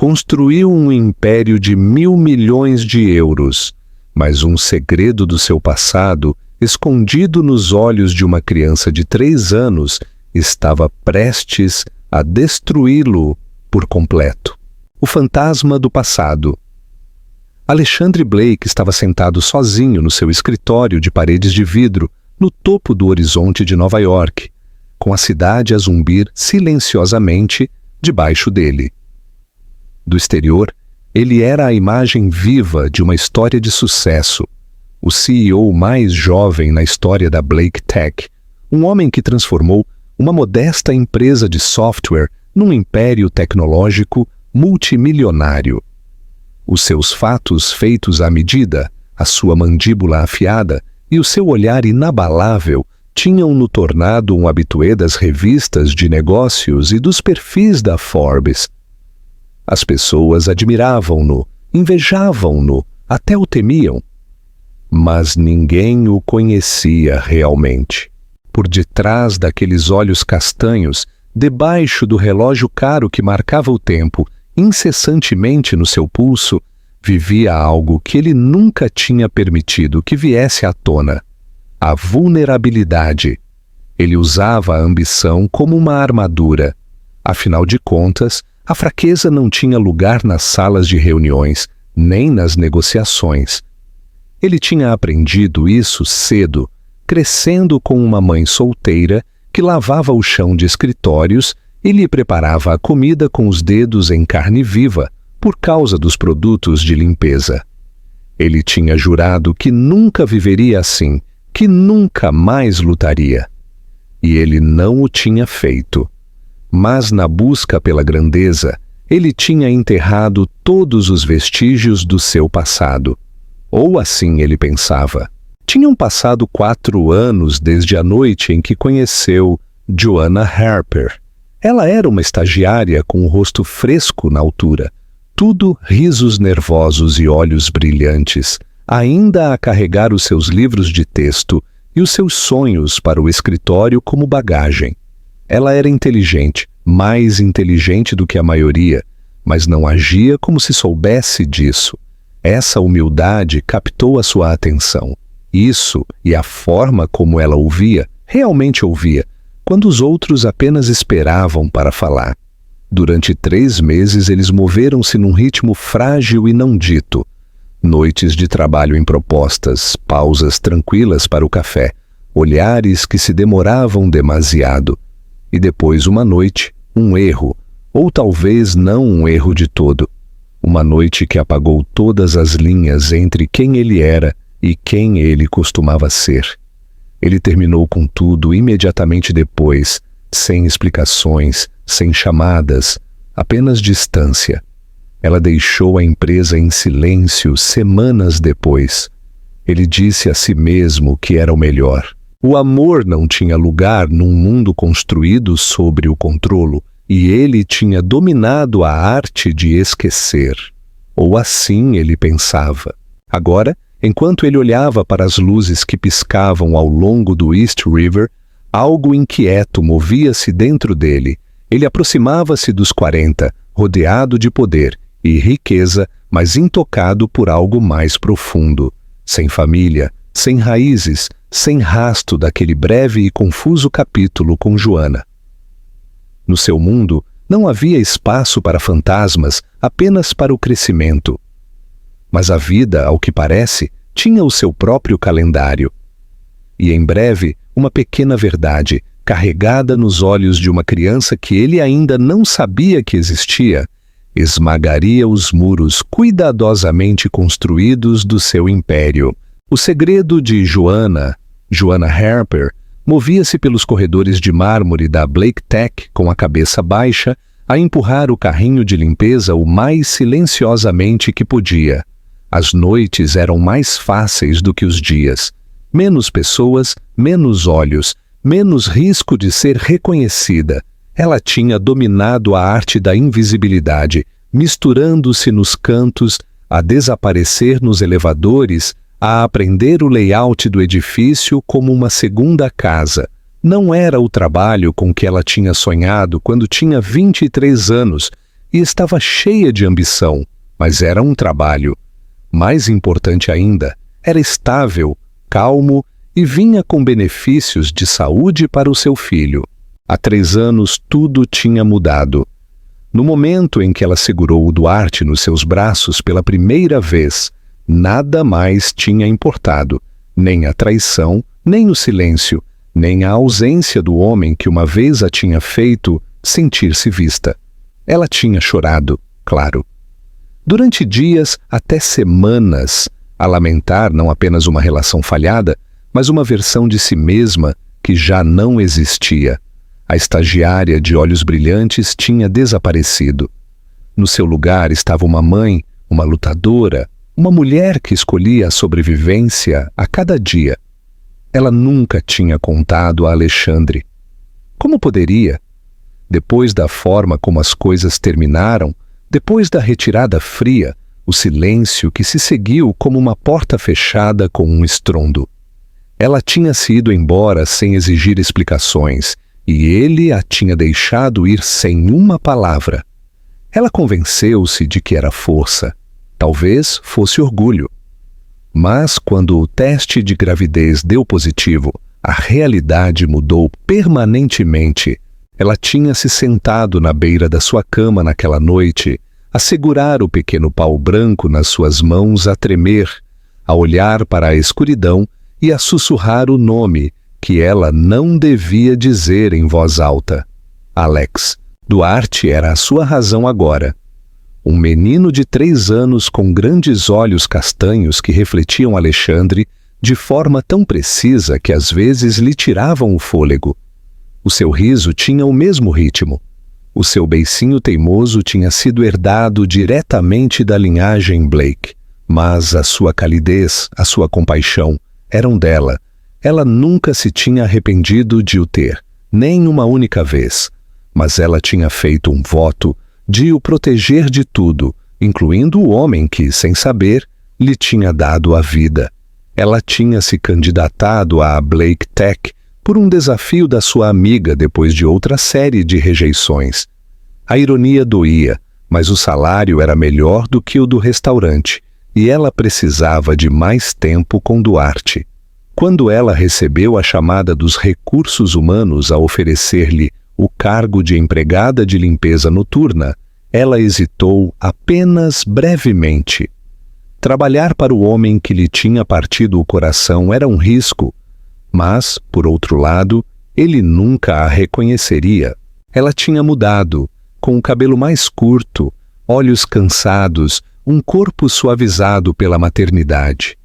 construiu um império de 1.000 milhões de euros, mas um segredo do seu passado, escondido nos olhos de uma criança de 3 anos, estava prestes a destruí-lo por completo. O fantasma do passado. Alexandre Blake estava sentado sozinho no seu escritório de paredes de vidro, no topo do horizonte de Nova York, com a cidade a zumbir silenciosamente debaixo dele. Do exterior, ele era a imagem viva de uma história de sucesso, o CEO mais jovem na história da Blake Tech, um homem que transformou uma modesta empresa de software num império tecnológico multimilionário. Os seus fatos feitos à medida, a sua mandíbula afiada e o seu olhar inabalável tinham-no tornado um habitué das revistas de negócios e dos perfis da Forbes. As pessoas admiravam-no, invejavam-no, até o temiam. Mas ninguém o conhecia realmente. Por detrás daqueles olhos castanhos, debaixo do relógio caro que marcava o tempo, incessantemente no seu pulso, vivia algo que ele nunca tinha permitido que viesse à tona: a vulnerabilidade. Ele usava a ambição como uma armadura. Afinal de contas, a fraqueza não tinha lugar nas salas de reuniões, nem nas negociações. Ele tinha aprendido isso cedo, crescendo com uma mãe solteira que lavava o chão de escritórios e lhe preparava a comida com os dedos em carne viva, por causa dos produtos de limpeza. Ele tinha jurado que nunca viveria assim, que nunca mais lutaria. E ele não o tinha feito. Mas na busca pela grandeza, ele tinha enterrado todos os vestígios do seu passado. Ou assim ele pensava. Tinham passado 4 anos desde a noite em que conheceu Joanna Harper. Ela era uma estagiária com o rosto fresco na altura, tudo risos nervosos e olhos brilhantes, ainda a carregar os seus livros de texto e os seus sonhos para o escritório como bagagem. Ela era inteligente, mais inteligente do que a maioria, mas não agia como se soubesse disso. Essa humildade captou a sua atenção. Isso e a forma como ela ouvia, realmente ouvia, quando os outros apenas esperavam para falar. Durante 3 meses eles moveram-se num ritmo frágil e não dito. Noites de trabalho em propostas, pausas tranquilas para o café, olhares que se demoravam demasiado. E depois uma noite, um erro, ou talvez não um erro de todo. Uma noite que apagou todas as linhas entre quem ele era e quem ele costumava ser. Ele terminou com tudo imediatamente depois, sem explicações, sem chamadas, apenas distância. Ela deixou a empresa em silêncio semanas depois. Ele disse a si mesmo que era o melhor. O amor não tinha lugar num mundo construído sobre o controlo, e ele tinha dominado a arte de esquecer. Ou assim ele pensava. Agora, enquanto ele olhava para as luzes que piscavam ao longo do East River, algo inquieto movia-se dentro dele. Ele aproximava-se dos 40, rodeado de poder e riqueza, mas intocado por algo mais profundo. Sem família, sem raízes, sem rasto daquele breve e confuso capítulo com Joanna. No seu mundo, não havia espaço para fantasmas, apenas para o crescimento. Mas a vida, ao que parece, tinha o seu próprio calendário. E em breve, uma pequena verdade, carregada nos olhos de uma criança que ele ainda não sabia que existia, esmagaria os muros cuidadosamente construídos do seu império. O segredo de Joanna Harper, movia-se pelos corredores de mármore da Blake Tech com a cabeça baixa, a empurrar o carrinho de limpeza o mais silenciosamente que podia. As noites eram mais fáceis do que os dias. Menos pessoas, menos olhos, menos risco de ser reconhecida. Ela tinha dominado a arte da invisibilidade, misturando-se nos cantos, a desaparecer nos elevadores, a aprender o layout do edifício como uma segunda casa. Não era o trabalho com que ela tinha sonhado quando tinha 23 anos, e estava cheia de ambição, mas era um trabalho. Mais importante ainda, era estável, calmo e vinha com benefícios de saúde para o seu filho. Há 3 anos tudo tinha mudado. No momento em que ela segurou o Duarte nos seus braços pela primeira vez, nada mais tinha importado, nem a traição, nem o silêncio, nem a ausência do homem que uma vez a tinha feito sentir-se vista. Ela tinha chorado, claro. Durante dias, até semanas, a lamentar não apenas uma relação falhada, mas uma versão de si mesma que já não existia. A estagiária de olhos brilhantes tinha desaparecido. No seu lugar estava uma mãe, uma lutadora, uma mulher que escolhia a sobrevivência a cada dia. Ela nunca tinha contado a Alexandre. Como poderia? Depois da forma como as coisas terminaram, depois da retirada fria, o silêncio que se seguiu como uma porta fechada com um estrondo. Ela tinha se ido embora sem exigir explicações, e ele a tinha deixado ir sem uma palavra. Ela convenceu-se de que era força, talvez fosse orgulho. Mas quando o teste de gravidez deu positivo, a realidade mudou permanentemente. Ela tinha se sentado na beira da sua cama naquela noite, a segurar o pequeno pau branco nas suas mãos, a tremer, a olhar para a escuridão e a sussurrar o nome que ela não devia dizer em voz alta. Alex. Duarte era a sua razão agora. Um menino de 3 anos com grandes olhos castanhos que refletiam Alexandre de forma tão precisa que às vezes lhe tiravam o fôlego. O seu riso tinha o mesmo ritmo. O seu beicinho teimoso tinha sido herdado diretamente da linhagem Blake, mas a sua calidez, a sua compaixão, eram dela. Ela nunca se tinha arrependido de o ter, nem uma única vez, mas ela tinha feito um voto de o proteger de tudo, incluindo o homem que, sem saber, lhe tinha dado a vida. Ela tinha se candidatado à Blake Tech por um desafio da sua amiga depois de outra série de rejeições. A ironia doía, mas o salário era melhor do que o do restaurante, e ela precisava de mais tempo com Duarte. Quando ela recebeu a chamada dos recursos humanos a oferecer-lhe o cargo de empregada de limpeza noturna, ela hesitou apenas brevemente. Trabalhar para o homem que lhe tinha partido o coração era um risco, mas, por outro lado, ele nunca a reconheceria. Ela tinha mudado, com o cabelo mais curto, olhos cansados, um corpo suavizado pela maternidade.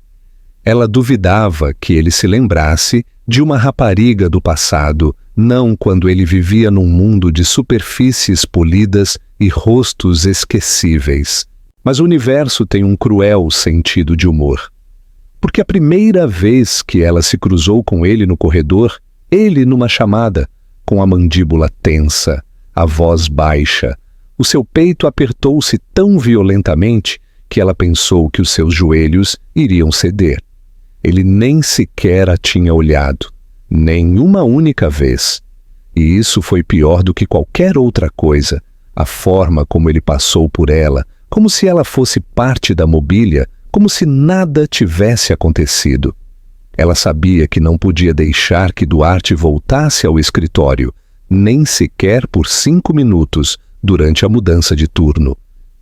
Ela duvidava que ele se lembrasse de uma rapariga do passado, não quando ele vivia num mundo de superfícies polidas e rostos esquecíveis. Mas o universo tem um cruel sentido de humor. Porque a primeira vez que ela se cruzou com ele no corredor, ele numa chamada, com a mandíbula tensa, a voz baixa, o seu peito apertou-se tão violentamente que ela pensou que os seus joelhos iriam ceder. Ele nem sequer a tinha olhado, nem uma única vez. E isso foi pior do que qualquer outra coisa, a forma como ele passou por ela, como se ela fosse parte da mobília, como se nada tivesse acontecido. Ela sabia que não podia deixar que Duarte voltasse ao escritório, nem sequer por 5 minutos, durante a mudança de turno.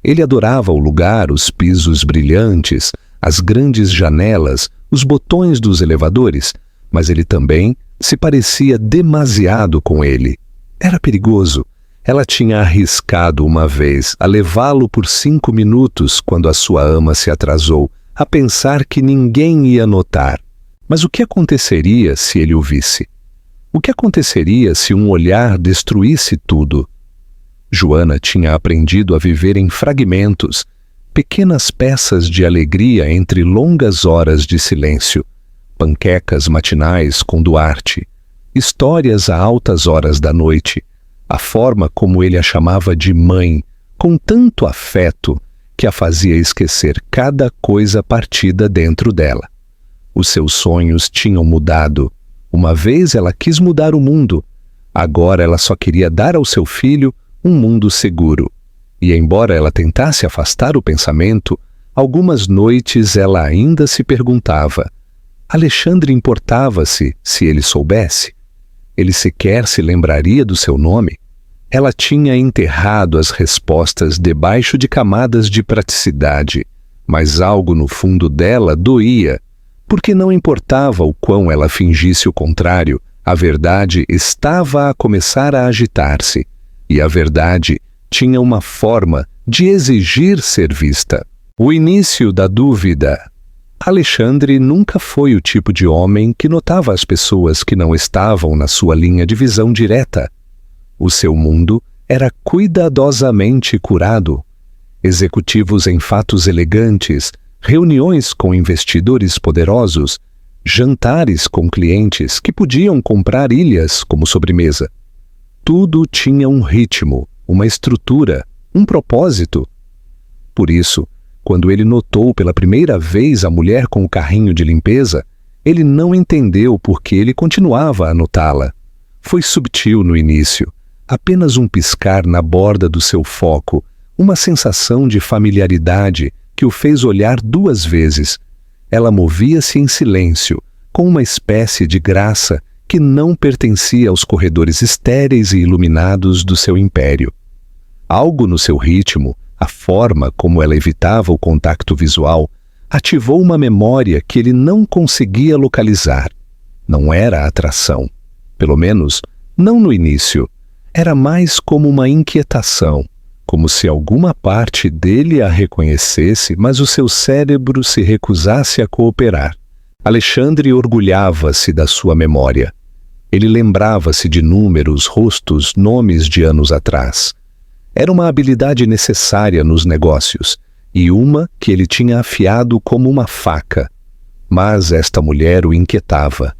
Ele adorava o lugar, os pisos brilhantes, as grandes janelas, os botões dos elevadores, mas ele também se parecia demasiado com ele. Era perigoso. Ela tinha arriscado uma vez a levá-lo por 5 minutos quando a sua ama se atrasou, a pensar que ninguém ia notar. Mas o que aconteceria se ele o visse? O que aconteceria se um olhar destruísse tudo? Joana tinha aprendido a viver em fragmentos, pequenas peças de alegria entre longas horas de silêncio, panquecas matinais com Duarte, histórias a altas horas da noite, a forma como ele a chamava de mãe, com tanto afeto que a fazia esquecer cada coisa partida dentro dela. Os seus sonhos tinham mudado. Uma vez ela quis mudar o mundo. Agora ela só queria dar ao seu filho um mundo seguro. E embora ela tentasse afastar o pensamento, algumas noites ela ainda se perguntava: Alexandre importava-se se ele soubesse? Ele sequer se lembraria do seu nome? Ela tinha enterrado as respostas debaixo de camadas de praticidade, mas algo no fundo dela doía, porque não importava o quão ela fingisse o contrário, a verdade estava a começar a agitar-se, e a verdade tinha uma forma de exigir ser vista. O início da dúvida. Alexandre nunca foi o tipo de homem que notava as pessoas que não estavam na sua linha de visão direta. O seu mundo era cuidadosamente curado. Executivos em fatos elegantes, reuniões com investidores poderosos, jantares com clientes que podiam comprar ilhas como sobremesa. Tudo tinha um ritmo, uma estrutura, um propósito. Por isso, quando ele notou pela primeira vez a mulher com o carrinho de limpeza, ele não entendeu por que ele continuava a notá-la. Foi subtil no início, apenas um piscar na borda do seu foco, uma sensação de familiaridade que o fez olhar 2 vezes. Ela movia-se em silêncio, com uma espécie de graça que não pertencia aos corredores estéreis e iluminados do seu império. Algo no seu ritmo, a forma como ela evitava o contato visual, ativou uma memória que ele não conseguia localizar. Não era atração. Pelo menos, não no início. Era mais como uma inquietação, como se alguma parte dele a reconhecesse, mas o seu cérebro se recusasse a cooperar. Alexandre orgulhava-se da sua memória. Ele lembrava-se de números, rostos, nomes de anos atrás. Era uma habilidade necessária nos negócios, e uma que ele tinha afiado como uma faca. Mas esta mulher o inquietava.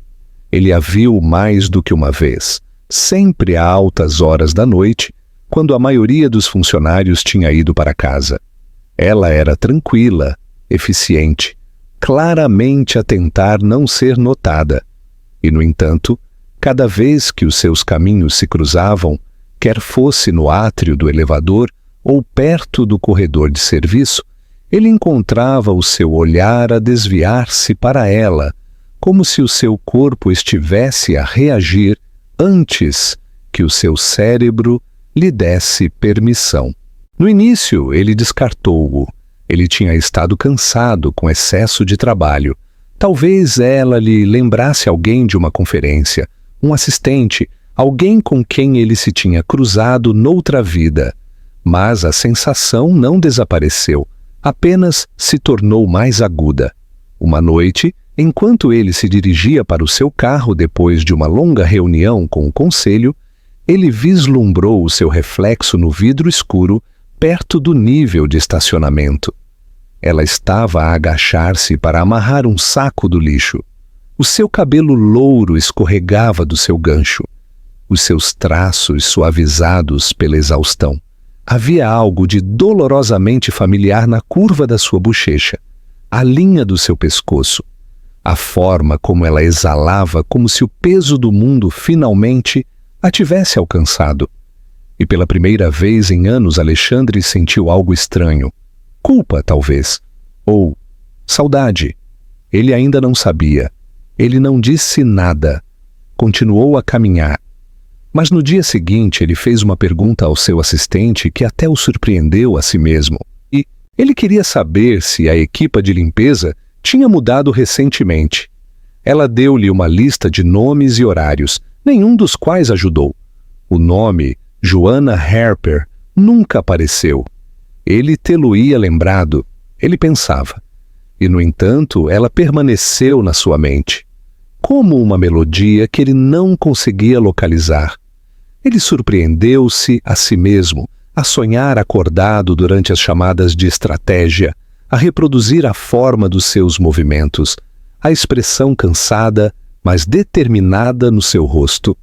Ele a viu mais do que uma vez, sempre a altas horas da noite, quando a maioria dos funcionários tinha ido para casa. Ela era tranquila, eficiente, claramente a tentar não ser notada. E, no entanto, cada vez que os seus caminhos se cruzavam, quer fosse no átrio do elevador ou perto do corredor de serviço, ele encontrava o seu olhar a desviar-se para ela, como se o seu corpo estivesse a reagir antes que o seu cérebro lhe desse permissão. No início, ele descartou-o. Ele tinha estado cansado com excesso de trabalho. Talvez ela lhe lembrasse alguém de uma conferência, um assistente, alguém com quem ele se tinha cruzado noutra vida. Mas a sensação não desapareceu, apenas se tornou mais aguda. Uma noite, enquanto ele se dirigia para o seu carro depois de uma longa reunião com o conselho, ele vislumbrou o seu reflexo no vidro escuro perto do nível de estacionamento. Ela estava a agachar-se para amarrar um saco do lixo. O seu cabelo louro escorregava do seu gancho. Os seus traços suavizados pela exaustão. Havia algo de dolorosamente familiar na curva da sua bochecha, a linha do seu pescoço, a forma como ela exalava como se o peso do mundo finalmente a tivesse alcançado. E pela primeira vez em anos Alexandre sentiu algo estranho. Culpa, talvez. Ou saudade. Ele ainda não sabia. Ele não disse nada. Continuou a caminhar. Mas no dia seguinte ele fez uma pergunta ao seu assistente que até o surpreendeu a si mesmo. E ele queria saber se a equipa de limpeza tinha mudado recentemente. Ela deu-lhe uma lista de nomes e horários, nenhum dos quais ajudou. O nome, Joanna Harper, nunca apareceu. Ele tê-lo-ia lembrado, ele pensava. E, no entanto, ela permaneceu na sua mente, como uma melodia que ele não conseguia localizar. Ele surpreendeu-se a si mesmo, a sonhar acordado durante as chamadas de estratégia, a reproduzir a forma dos seus movimentos, a expressão cansada, mas determinada no seu rosto.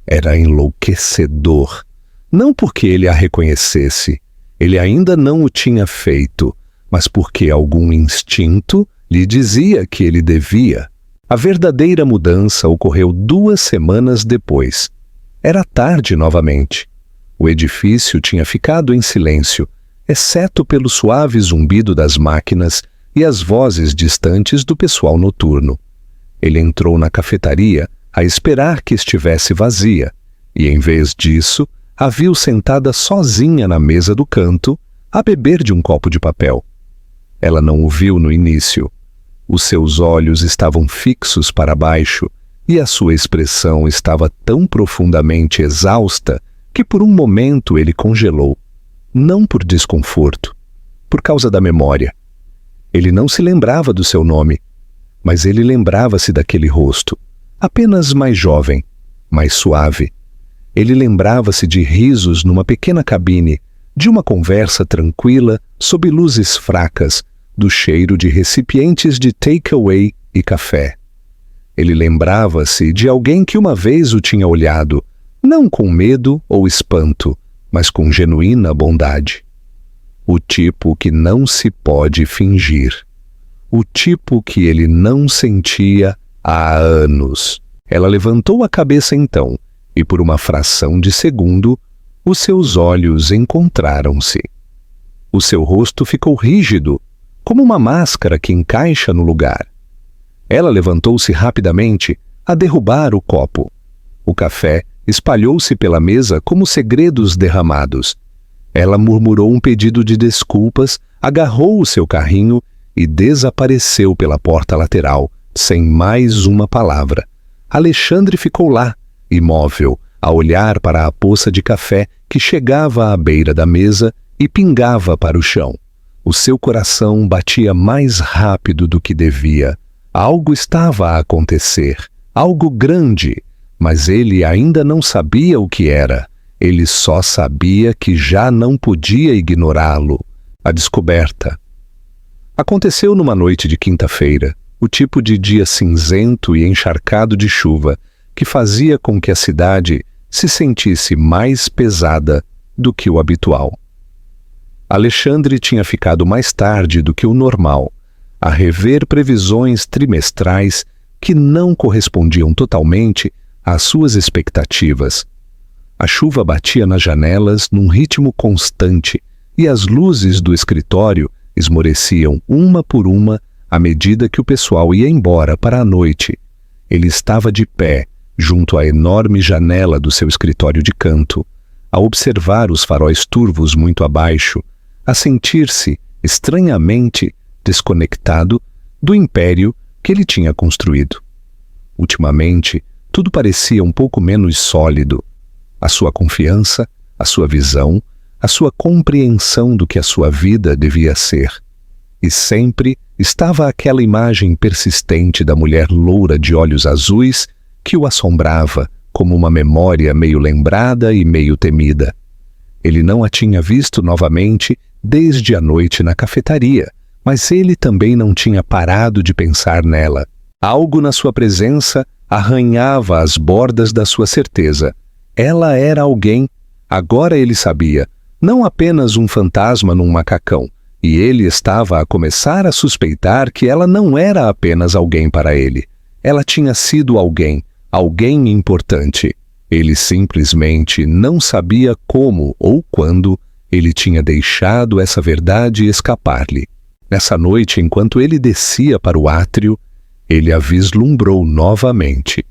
Era enlouquecedor. Não porque ele a reconhecesse, ele ainda não o tinha feito, mas porque algum instinto lhe dizia que ele devia. A verdadeira mudança ocorreu 2 semanas depois. Era tarde novamente. O edifício tinha ficado em silêncio, exceto pelo suave zumbido das máquinas e as vozes distantes do pessoal noturno. Ele entrou na cafetaria a esperar que estivesse vazia, e em vez disso, a viu sentada sozinha na mesa do canto, a beber de um copo de papel. Ela não o viu no início. Os seus olhos estavam fixos para baixo e a sua expressão estava tão profundamente exausta que por um momento ele congelou, não por desconforto, por causa da memória. Ele não se lembrava do seu nome, mas ele lembrava-se daquele rosto, apenas mais jovem, mais suave. Ele lembrava-se de risos numa pequena cabine, de uma conversa tranquila sob luzes fracas, do cheiro de recipientes de take-away e café. Ele lembrava-se de alguém que uma vez o tinha olhado, não com medo ou espanto, mas com genuína bondade. O tipo que não se pode fingir. O tipo que ele não sentia há anos. Ela levantou a cabeça então, e por uma fração de segundo, os seus olhos encontraram-se. O seu rosto ficou rígido, como uma máscara que encaixa no lugar. Ela levantou-se rapidamente a derrubar o copo. O café espalhou-se pela mesa como segredos derramados. Ela murmurou um pedido de desculpas, agarrou o seu carrinho e desapareceu pela porta lateral, sem mais uma palavra. Alexandre ficou lá, imóvel, a olhar para a poça de café que chegava à beira da mesa e pingava para o chão. O seu coração batia mais rápido do que devia. Algo estava a acontecer, algo grande, mas ele ainda não sabia o que era. Ele só sabia que já não podia ignorá-lo. A descoberta. Aconteceu numa noite de quinta-feira, o tipo de dia cinzento e encharcado de chuva que fazia com que a cidade se sentisse mais pesada do que o habitual. Alexandre tinha ficado mais tarde do que o normal, a rever previsões trimestrais que não correspondiam totalmente às suas expectativas. A chuva batia nas janelas num ritmo constante e as luzes do escritório esmoreciam uma por uma à medida que o pessoal ia embora para a noite. Ele estava de pé, junto à enorme janela do seu escritório de canto, a observar os faróis turvos muito abaixo, a sentir-se estranhamente desconectado do império que ele tinha construído. Ultimamente, tudo parecia um pouco menos sólido. A sua confiança, a sua visão, a sua compreensão do que a sua vida devia ser. E sempre estava aquela imagem persistente da mulher loura de olhos azuis que o assombrava como uma memória meio lembrada e meio temida. Ele não a tinha visto novamente desde a noite na cafetaria, mas ele também não tinha parado de pensar nela. Algo na sua presença arranhava as bordas da sua certeza. Ela era alguém, agora ele sabia, não apenas um fantasma num macacão, e ele estava a começar a suspeitar que ela não era apenas alguém para ele. Ela tinha sido alguém, alguém importante. Ele simplesmente não sabia como ou quando ele tinha deixado essa verdade escapar-lhe. Nessa noite, enquanto ele descia para o átrio, ele a vislumbrou novamente.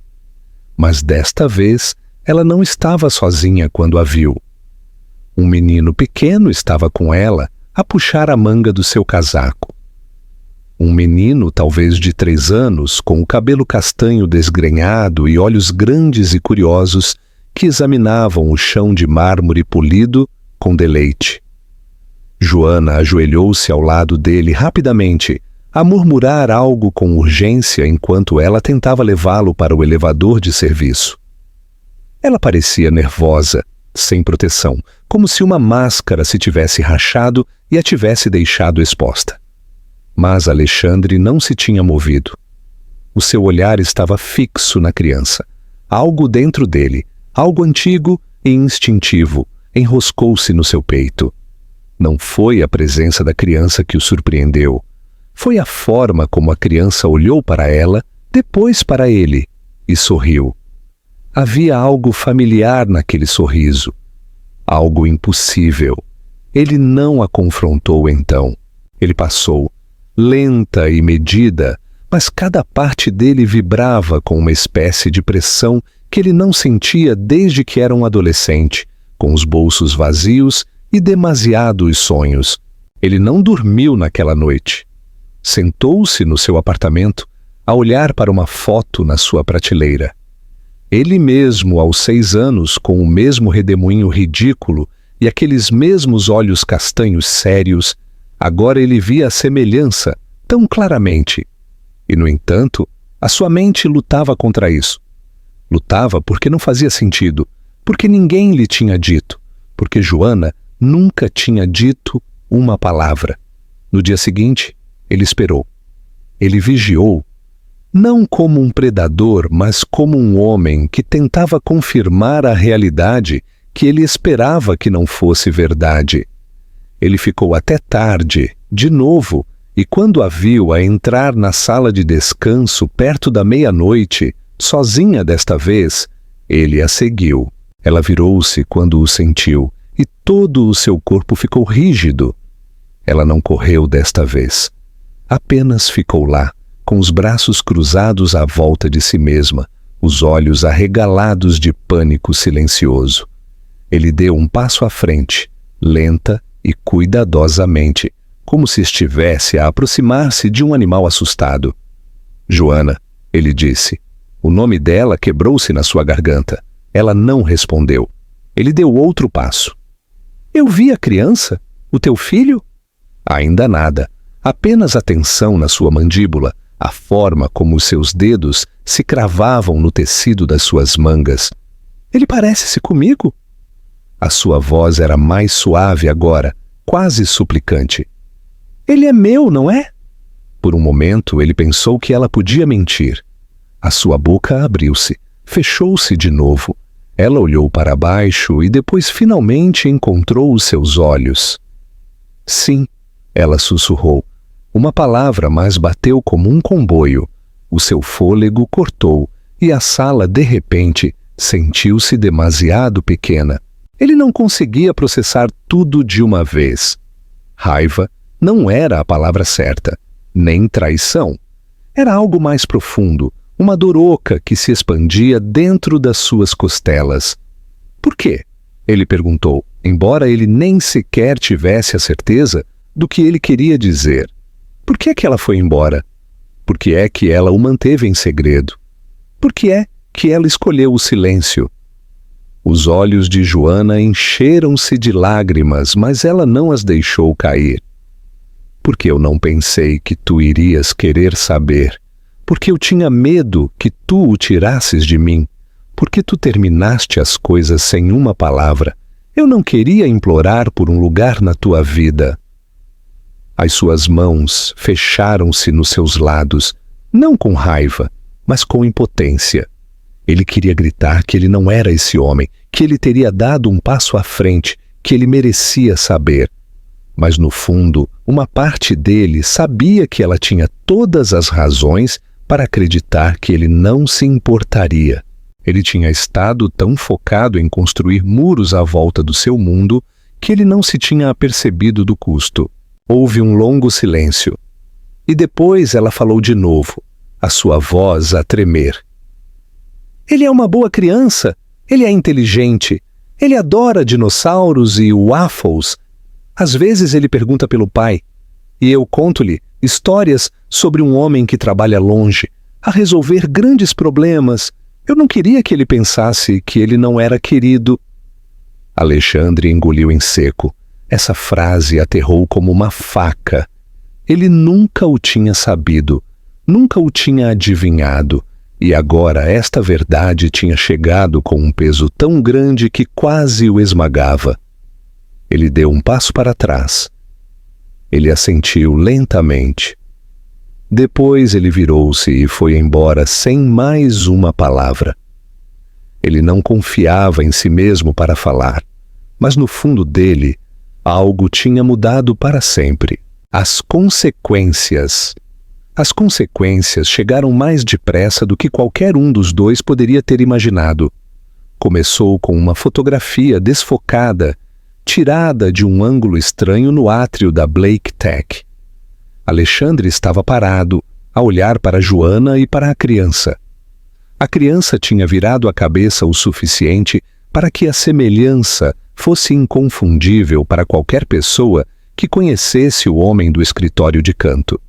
Mas desta vez, ela não estava sozinha quando a viu. Um menino pequeno estava com ela a puxar a manga do seu casaco. Um menino, talvez de 3 anos, com o cabelo castanho desgrenhado e olhos grandes e curiosos, que examinavam o chão de mármore polido com deleite. Joana ajoelhou-se ao lado dele rapidamente, a murmurar algo com urgência enquanto ela tentava levá-lo para o elevador de serviço. Ela parecia nervosa, sem proteção, como se uma máscara se tivesse rachado e a tivesse deixado exposta. Mas Alexandre não se tinha movido. O seu olhar estava fixo na criança. Algo dentro dele, algo antigo e instintivo, enroscou-se no seu peito. Não foi a presença da criança que o surpreendeu. Foi a forma como a criança olhou para ela, depois para ele, e sorriu. Havia algo familiar naquele sorriso. Algo impossível, Ele não a confrontou então. Ele passou, lenta e medida, mas cada parte dele vibrava com uma espécie de pressão que ele não sentia desde que era um adolescente, com os bolsos vazios e demasiados sonhos. Ele não dormiu naquela noite. Sentou-se no seu apartamento a olhar para uma foto na sua prateleira. Ele mesmo, aos 6 anos, com o mesmo redemoinho ridículo e aqueles mesmos olhos castanhos sérios, agora ele via a semelhança tão claramente. E, no entanto, a sua mente lutava contra isso. Lutava porque não fazia sentido, porque ninguém lhe tinha dito, porque Joana nunca tinha dito uma palavra. No dia seguinte, ele esperou. Ele vigiou, não como um predador, mas como um homem que tentava confirmar a realidade que ele esperava que não fosse verdade. Ele ficou até tarde, de novo, e quando a viu a entrar na sala de descanso perto da meia-noite, sozinha desta vez, ele a seguiu. Ela virou-se quando o sentiu, e todo o seu corpo ficou rígido. Ela não correu desta vez. Apenas ficou lá, com os braços cruzados à volta de si mesma, os olhos arregalados de pânico silencioso. Ele deu um passo à frente, lenta e cuidadosamente, como se estivesse a aproximar-se de um animal assustado. Joana, ele disse. O nome dela quebrou-se na sua garganta. Ela não respondeu. Ele deu outro passo. Eu vi a criança? O teu filho? Ainda nada. Apenas a tensão na sua mandíbula, a forma como os seus dedos se cravavam no tecido das suas mangas. Ele parece-se comigo? A sua voz era mais suave agora, quase suplicante. Ele é meu, não é? Por um momento ele pensou que ela podia mentir. A sua boca abriu-se, fechou-se de novo. Ela olhou para baixo e depois finalmente encontrou os seus olhos. Sim, ela sussurrou. Uma palavra, mas bateu como um comboio. O seu fôlego cortou e a sala, de repente, sentiu-se demasiado pequena. Ele não conseguia processar tudo de uma vez. Raiva não era a palavra certa, nem traição. Era algo mais profundo, uma dor oca que se expandia dentro das suas costelas. Por quê? Ele perguntou, embora ele nem sequer tivesse a certeza do que ele queria dizer. Por que é que ela foi embora? Por que é que ela o manteve em segredo? Por que é que ela escolheu o silêncio? Os olhos de Joana encheram-se de lágrimas, mas ela não as deixou cair. Porque eu não pensei que tu irias querer saber. Porque eu tinha medo que tu o tirasses de mim. Porque tu terminaste as coisas sem uma palavra. Eu não queria implorar por um lugar na tua vida. As suas mãos fecharam-se nos seus lados, não com raiva, mas com impotência. Ele queria gritar que ele não era esse homem, que ele teria dado um passo à frente, que ele merecia saber. Mas no fundo, uma parte dele sabia que ela tinha todas as razões para acreditar que ele não se importaria. Ele tinha estado tão focado em construir muros à volta do seu mundo que ele não se tinha apercebido do custo. Houve um longo silêncio. E depois ela falou de novo, a sua voz a tremer. Ele é uma boa criança, ele é inteligente, ele adora dinossauros e waffles. Às vezes ele pergunta pelo pai, e eu conto-lhe histórias sobre um homem que trabalha longe, a resolver grandes problemas. Eu não queria que ele pensasse que ele não era querido. Alexandre engoliu em seco. Essa frase aterrou como uma faca. Ele nunca o tinha sabido, nunca o tinha adivinhado, e agora esta verdade tinha chegado com um peso tão grande que quase o esmagava. Ele deu um passo para trás. Ele assentiu lentamente. Depois ele virou-se e foi embora sem mais uma palavra. Ele não confiava em si mesmo para falar, mas no fundo dele, algo tinha mudado para sempre. As consequências chegaram mais depressa do que qualquer um dos dois poderia ter imaginado. Começou com uma fotografia desfocada tirada de um ângulo estranho no átrio da Blake Tech. Alexandre estava parado, a olhar para Joana e para a criança. A criança tinha virado a cabeça o suficiente para que a semelhança fosse inconfundível para qualquer pessoa que conhecesse o homem do escritório de canto.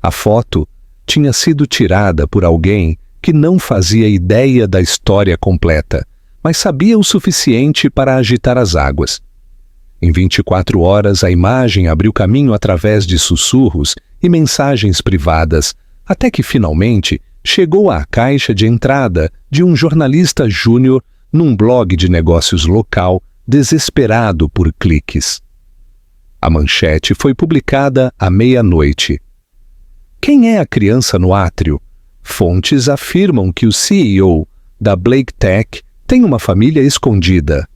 A foto tinha sido tirada por alguém que não fazia ideia da história completa, mas sabia o suficiente para agitar as águas. Em 24 horas, a imagem abriu caminho através de sussurros e mensagens privadas, até que finalmente chegou à caixa de entrada de um jornalista júnior num blog de negócios local, desesperado por cliques. A manchete foi publicada à meia-noite. Quem é a criança no átrio? Fontes afirmam que o CEO da Blake Tech tem uma família escondida.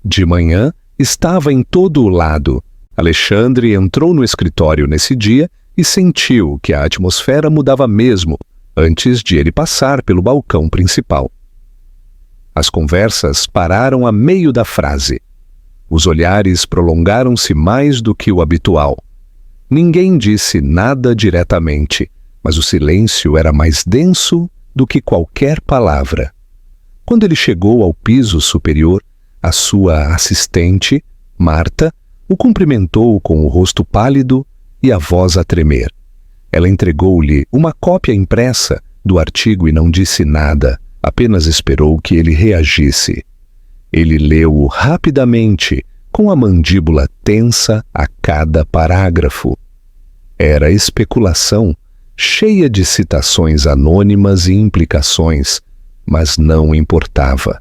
De manhã, estava em todo o lado. Alexandre entrou no escritório nesse dia e sentiu que a atmosfera mudava mesmo antes de ele passar pelo balcão principal. As conversas pararam a meio da frase. Os olhares prolongaram-se mais do que o habitual. Ninguém disse nada diretamente, mas o silêncio era mais denso do que qualquer palavra. Quando ele chegou ao piso superior, a sua assistente, Marta, o cumprimentou com o rosto pálido e a voz a tremer. Ela entregou-lhe uma cópia impressa do artigo e não disse nada, apenas esperou que ele reagisse. Ele leu-o rapidamente, com a mandíbula tensa a cada parágrafo. Era especulação, cheia de citações anônimas e implicações, mas não importava.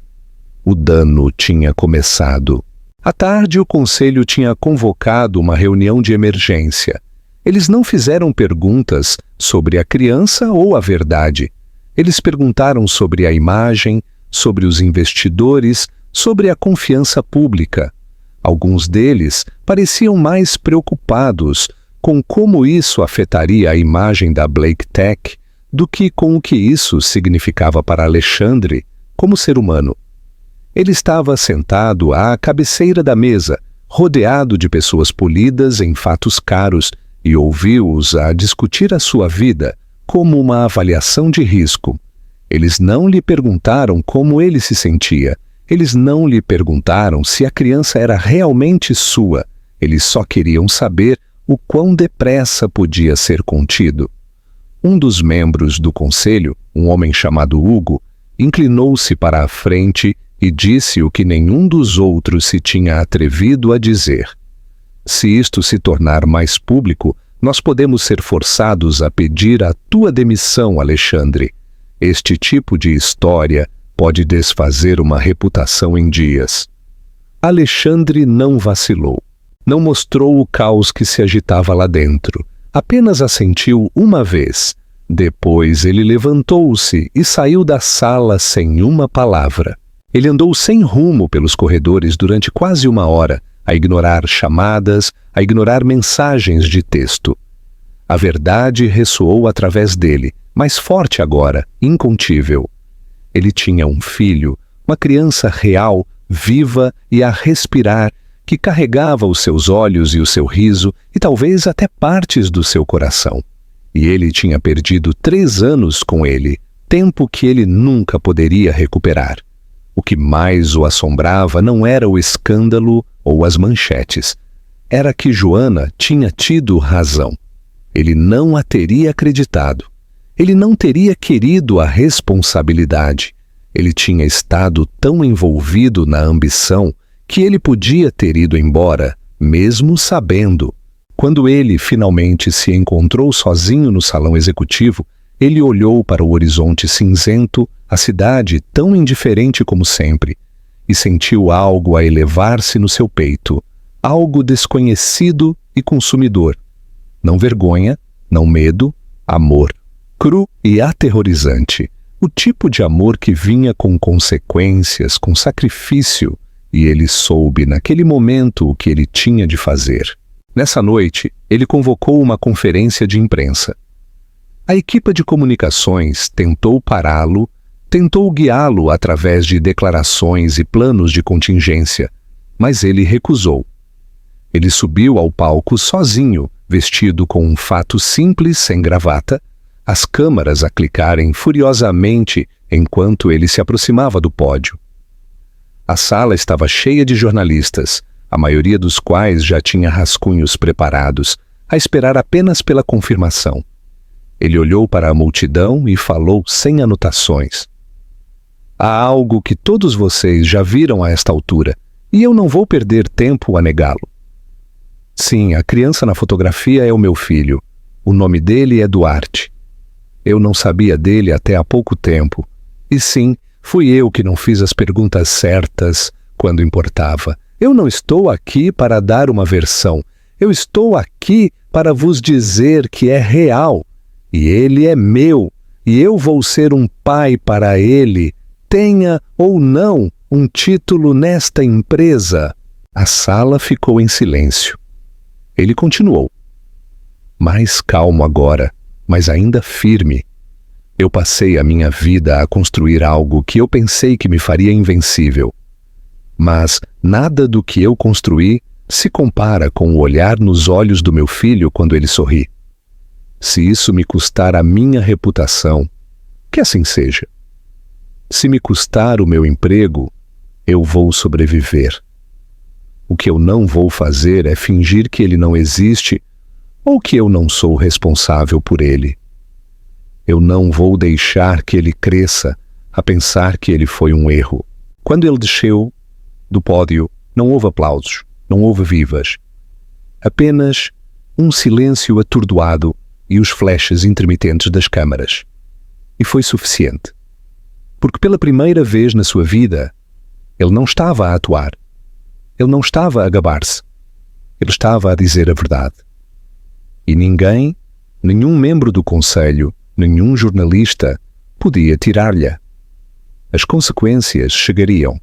O dano tinha começado. À tarde, o conselho tinha convocado uma reunião de emergência. Eles não fizeram perguntas sobre a criança ou a verdade. Eles perguntaram sobre a imagem, sobre os investidores, sobre a confiança pública. Alguns deles pareciam mais preocupados com como isso afetaria a imagem da Blake Tech do que com o que isso significava para Alexandre como ser humano. Ele estava sentado à cabeceira da mesa, rodeado de pessoas polidas em fatos caros, e ouviu-os a discutir a sua vida como uma avaliação de risco. Eles não lhe perguntaram como ele se sentia. Eles não lhe perguntaram se a criança era realmente sua. Eles só queriam saber o quão depressa podia ser contido. Um dos membros do conselho, um homem chamado Hugo, inclinou-se para a frente e disse o que nenhum dos outros se tinha atrevido a dizer. Se isto se tornar mais público, nós podemos ser forçados a pedir a tua demissão, Alexandre. Este tipo de história pode desfazer uma reputação em dias. Alexandre não vacilou. Não mostrou o caos que se agitava lá dentro. Apenas assentiu uma vez. Depois ele levantou-se e saiu da sala sem uma palavra. Ele andou sem rumo pelos corredores durante quase uma hora, a ignorar chamadas, a ignorar mensagens de texto. A verdade ressoou através dele, mais forte agora, incontível. Ele tinha um filho, uma criança real, viva e a respirar, que carregava os seus olhos e o seu riso e talvez até partes do seu coração. E ele tinha perdido 3 anos com ele, tempo que ele nunca poderia recuperar. O que mais o assombrava não era o escândalo ou as manchetes. Era que Joana tinha tido razão. Ele não a teria acreditado. Ele não teria querido a responsabilidade. Ele tinha estado tão envolvido na ambição que ele podia ter ido embora, mesmo sabendo. Quando ele finalmente se encontrou sozinho no salão executivo, ele olhou para o horizonte cinzento, a cidade tão indiferente como sempre, e sentiu algo a elevar-se no seu peito, algo desconhecido e consumidor. Não vergonha, não medo, amor, cru e aterrorizante. O tipo de amor que vinha com consequências, com sacrifício, e ele soube naquele momento o que ele tinha de fazer. Nessa noite, ele convocou uma conferência de imprensa. A equipe de comunicações tentou pará-lo, tentou guiá-lo através de declarações e planos de contingência, mas ele recusou. Ele subiu ao palco sozinho, vestido com um fato simples sem gravata, as câmaras a clicarem furiosamente enquanto ele se aproximava do pódio. A sala estava cheia de jornalistas, a maioria dos quais já tinha rascunhos preparados, a esperar apenas pela confirmação. Ele olhou para a multidão e falou sem anotações. Há algo que todos vocês já viram a esta altura, e eu não vou perder tempo a negá-lo. Sim, a criança na fotografia é o meu filho. O nome dele é Duarte. Eu não sabia dele até há pouco tempo. E sim, fui eu que não fiz as perguntas certas quando importava. Eu não estou aqui para dar uma versão. Eu estou aqui para vos dizer que é real. E ele é meu. E eu vou ser um pai para ele, tenha ou não um título nesta empresa. A sala ficou em silêncio. Ele continuou. Mais calmo agora, mas ainda firme. Eu passei a minha vida a construir algo que eu pensei que me faria invencível. Mas nada do que eu construí se compara com o olhar nos olhos do meu filho quando ele sorri. Se isso me custar a minha reputação, que assim seja. Se me custar o meu emprego, eu vou sobreviver. O que eu não vou fazer é fingir que ele não existe ou que eu não sou responsável por ele. Eu não vou deixar que ele cresça a pensar que ele foi um erro. Quando ele desceu do pódio, não houve aplausos, não houve vivas. Apenas um silêncio atordoado e os flashes intermitentes das câmaras. E foi suficiente. Porque pela primeira vez na sua vida, ele não estava a atuar. Ele não estava a gabar-se. Ele estava a dizer a verdade. E ninguém, nenhum membro do conselho, nenhum jornalista, podia tirar-lhe. As consequências chegariam.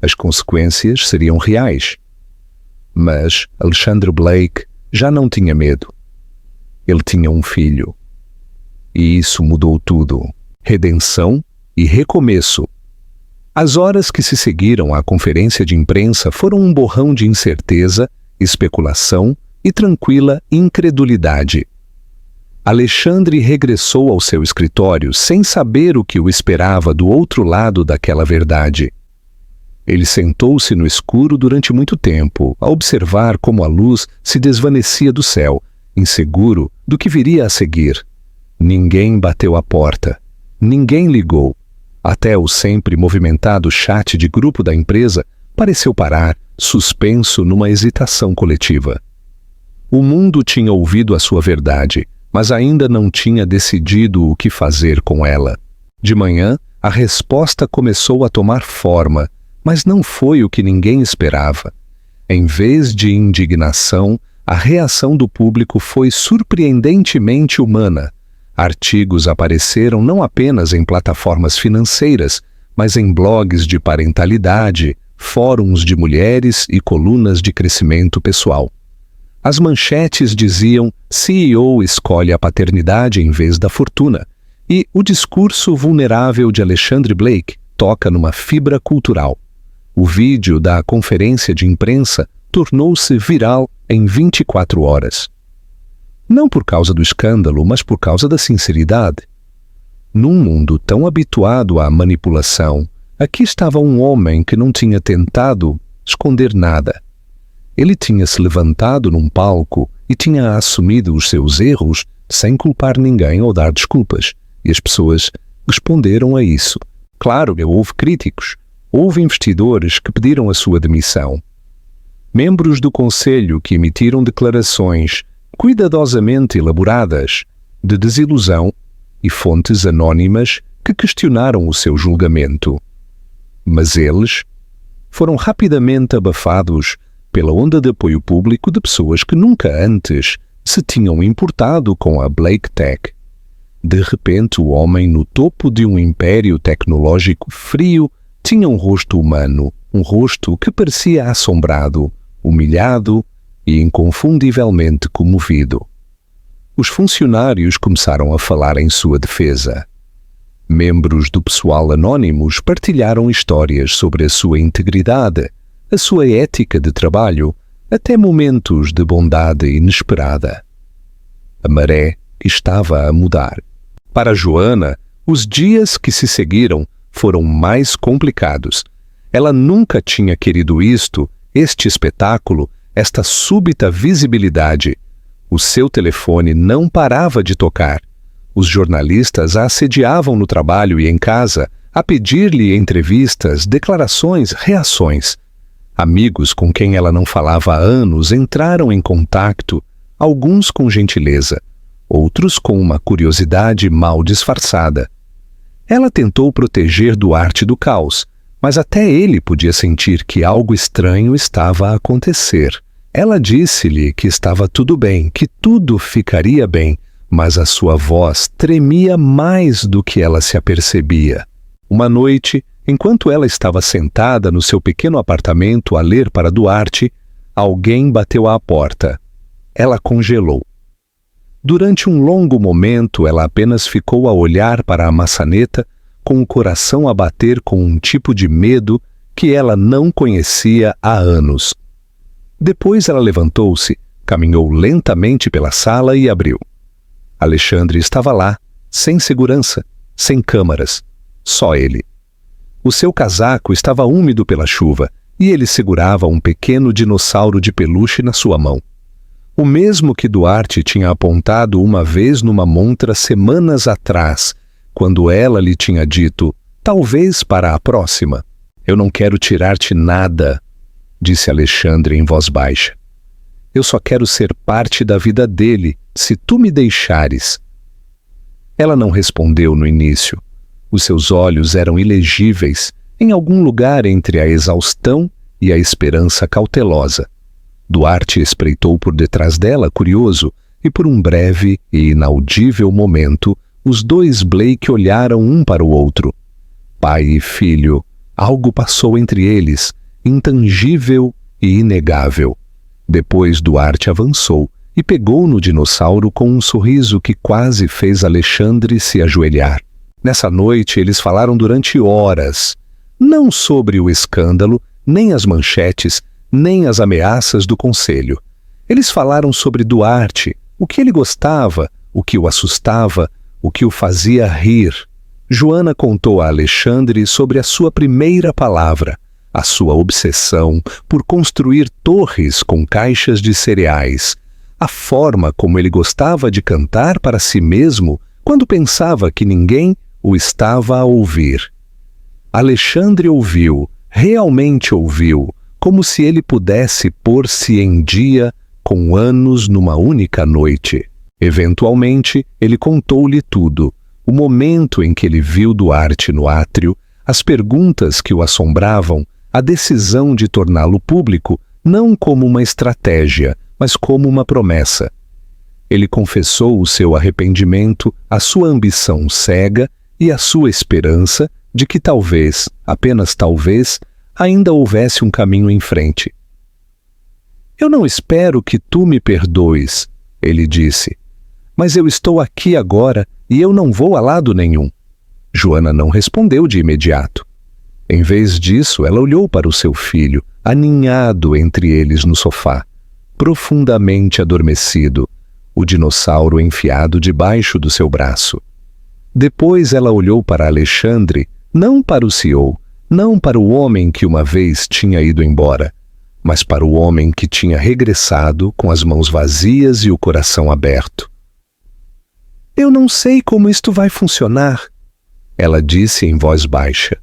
As consequências seriam reais. Mas Alexandre Blake já não tinha medo. Ele tinha um filho. E isso mudou tudo. Redenção e recomeço. As horas que se seguiram à conferência de imprensa foram um borrão de incerteza, especulação e tranquila incredulidade. Alexandre regressou ao seu escritório sem saber o que o esperava do outro lado daquela verdade. Ele sentou-se no escuro durante muito tempo, a observar como a luz se desvanecia do céu, inseguro do que viria a seguir. Ninguém bateu à porta. Ninguém ligou. Até o sempre movimentado chat de grupo da empresa pareceu parar, suspenso numa hesitação coletiva. O mundo tinha ouvido a sua verdade, mas ainda não tinha decidido o que fazer com ela. De manhã, a resposta começou a tomar forma, mas não foi o que ninguém esperava. Em vez de indignação, a reação do público foi surpreendentemente humana. Artigos apareceram não apenas em plataformas financeiras, mas em blogs de parentalidade, fóruns de mulheres e colunas de crescimento pessoal. As manchetes diziam: CEO escolhe a paternidade em vez da fortuna, e o discurso vulnerável de Alexandre Blake toca numa fibra cultural. O vídeo da conferência de imprensa tornou-se viral em 24 horas. Não por causa do escândalo, mas por causa da sinceridade. Num mundo tão habituado à manipulação, aqui estava um homem que não tinha tentado esconder nada. Ele tinha se levantado num palco e tinha assumido os seus erros sem culpar ninguém ou dar desculpas. E as pessoas responderam a isso. Claro, houve críticos. Houve investidores que pediram a sua demissão. Membros do conselho que emitiram declarações cuidadosamente elaboradas de desilusão e fontes anônimas que questionaram o seu julgamento. Mas eles foram rapidamente abafados pela onda de apoio público de pessoas que nunca antes se tinham importado com a Blake Tech. De repente, o homem no topo de um império tecnológico frio tinha um rosto humano, um rosto que parecia assombrado, humilhado e inconfundivelmente comovido. Os funcionários começaram a falar em sua defesa. Membros do pessoal anônimos partilharam histórias sobre a sua integridade, a sua ética de trabalho, até momentos de bondade inesperada. A maré estava a mudar. Para Joana, os dias que se seguiram foram mais complicados. Ela nunca tinha querido este espetáculo, esta súbita visibilidade. O seu telefone não parava de tocar. Os jornalistas a assediavam no trabalho e em casa, a pedir-lhe entrevistas, declarações, reações. Amigos com quem ela não falava há anos entraram em contato, alguns com gentileza, outros com uma curiosidade mal disfarçada. Ela tentou proteger Duarte do caos, mas até ele podia sentir que algo estranho estava a acontecer. Ela disse-lhe que estava tudo bem, que tudo ficaria bem, mas a sua voz tremia mais do que ela se apercebia. Uma noite, enquanto ela estava sentada no seu pequeno apartamento a ler para Duarte, alguém bateu à porta. Ela congelou. Durante um longo momento, ela apenas ficou a olhar para a maçaneta, com o coração a bater com um tipo de medo que ela não conhecia há anos. Depois ela levantou-se, caminhou lentamente pela sala e abriu. Alexandre estava lá, sem segurança, sem câmaras, só ele. O seu casaco estava úmido pela chuva e ele segurava um pequeno dinossauro de peluche na sua mão. O mesmo que Duarte tinha apontado uma vez numa montra semanas atrás, quando ela lhe tinha dito, talvez para a próxima. Eu não quero tirar-te nada, disse Alexandre em voz baixa. Eu só quero ser parte da vida dele, se tu me deixares. Ela não respondeu no início. Os seus olhos eram ilegíveis, em algum lugar entre a exaustão e a esperança cautelosa. Duarte espreitou por detrás dela, curioso, e por um breve e inaudível momento, os dois Blake olharam um para o outro. Pai e filho, algo passou entre eles, intangível e inegável. Depois Duarte avançou e pegou no dinossauro com um sorriso que quase fez Alexandre se ajoelhar. Nessa noite eles falaram durante horas, não sobre o escândalo, nem as manchetes, nem as ameaças do conselho. Eles falaram sobre Duarte, o que ele gostava, o que o assustava, o que o fazia rir. Joana contou a Alexandre sobre a sua primeira palavra, a sua obsessão por construir torres com caixas de cereais, a forma como ele gostava de cantar para si mesmo quando pensava que ninguém o estava a ouvir. Alexandre ouviu, realmente ouviu, como se ele pudesse pôr-se em dia com anos numa única noite. Eventualmente, ele contou-lhe tudo, o momento em que ele viu Duarte no átrio, as perguntas que o assombravam, a decisão de torná-lo público, não como uma estratégia, mas como uma promessa. Ele confessou o seu arrependimento, a sua ambição cega e a sua esperança de que talvez, apenas talvez, ainda houvesse um caminho em frente. Eu não espero que tu me perdoes, ele disse, mas eu estou aqui agora e eu não vou a lado nenhum. Joana não respondeu de imediato. Em vez disso, ela olhou para o seu filho, aninhado entre eles no sofá, profundamente adormecido, o dinossauro enfiado debaixo do seu braço. Depois ela olhou para Alexandre, não para o CEO, não para o homem que uma vez tinha ido embora, mas para o homem que tinha regressado com as mãos vazias e o coração aberto. Eu não sei como isto vai funcionar, ela disse em voz baixa.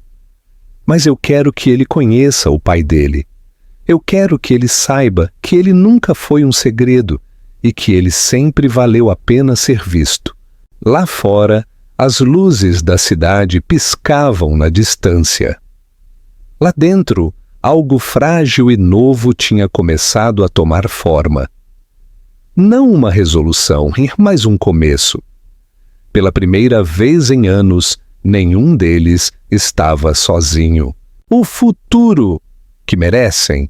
Mas eu quero que ele conheça o pai dele. Eu quero que ele saiba que ele nunca foi um segredo e que ele sempre valeu a pena ser visto. Lá fora, as luzes da cidade piscavam na distância. Lá dentro, algo frágil e novo tinha começado a tomar forma. Não uma resolução, mas um começo. Pela primeira vez em anos, nenhum deles estava sozinho. O futuro que merecem.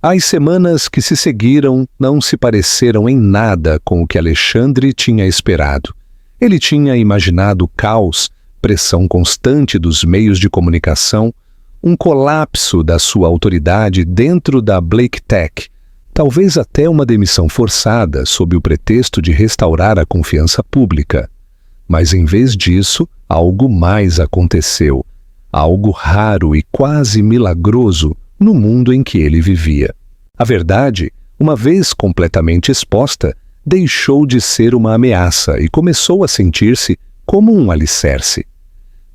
As semanas que se seguiram não se pareceram em nada com o que Alexandre tinha esperado. Ele tinha imaginado caos, pressão constante dos meios de comunicação, um colapso da sua autoridade dentro da Blake Tech, talvez até uma demissão forçada sob o pretexto de restaurar a confiança pública. Mas em vez disso, algo mais aconteceu, algo raro e quase milagroso no mundo em que ele vivia. A verdade, uma vez completamente exposta, deixou de ser uma ameaça e começou a sentir-se como um alicerce.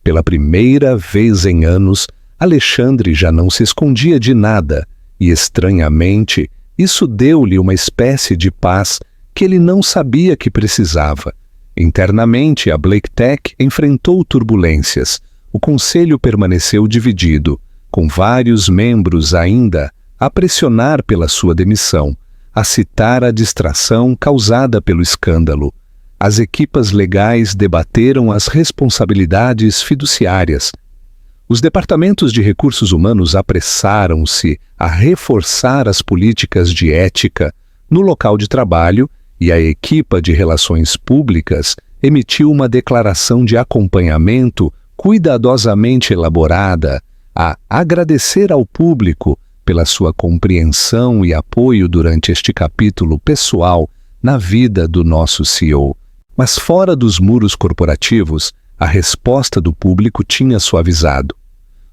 Pela primeira vez em anos, Alexandre já não se escondia de nada e, estranhamente, isso deu-lhe uma espécie de paz que ele não sabia que precisava. Internamente, a Blake Tech enfrentou turbulências. O conselho permaneceu dividido, com vários membros ainda a pressionar pela sua demissão, a citar a distração causada pelo escândalo. As equipas legais debateram as responsabilidades fiduciárias. Os departamentos de recursos humanos apressaram-se a reforçar as políticas de ética no local de trabalho e a equipa de relações públicas emitiu uma declaração de acompanhamento cuidadosamente elaborada a agradecer ao público pela sua compreensão e apoio durante este capítulo pessoal na vida do nosso CEO. Mas fora dos muros corporativos, a resposta do público tinha suavizado.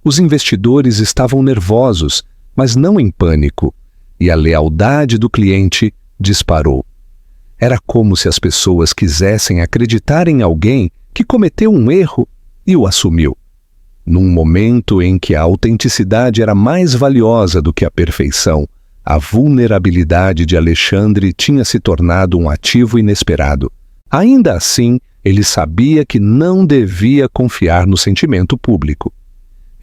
Os investidores estavam nervosos, mas não em pânico, e a lealdade do cliente disparou. Era como se as pessoas quisessem acreditar em alguém que cometeu um erro e o assumiu. Num momento em que a autenticidade era mais valiosa do que a perfeição, a vulnerabilidade de Alexandre tinha se tornado um ativo inesperado. Ainda assim, ele sabia que não devia confiar no sentimento público.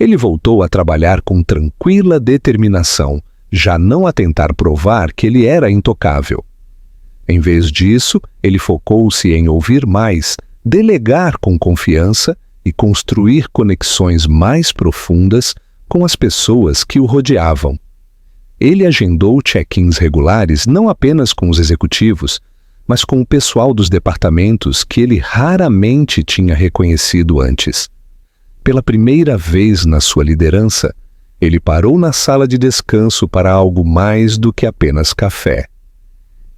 Ele voltou a trabalhar com tranquila determinação, já não a tentar provar que ele era intocável. Em vez disso, ele focou-se em ouvir mais, delegar com confiança e construir conexões mais profundas com as pessoas que o rodeavam. Ele agendou check-ins regulares não apenas com os executivos, mas com o pessoal dos departamentos que ele raramente tinha reconhecido antes. Pela primeira vez na sua liderança, ele parou na sala de descanso para algo mais do que apenas café.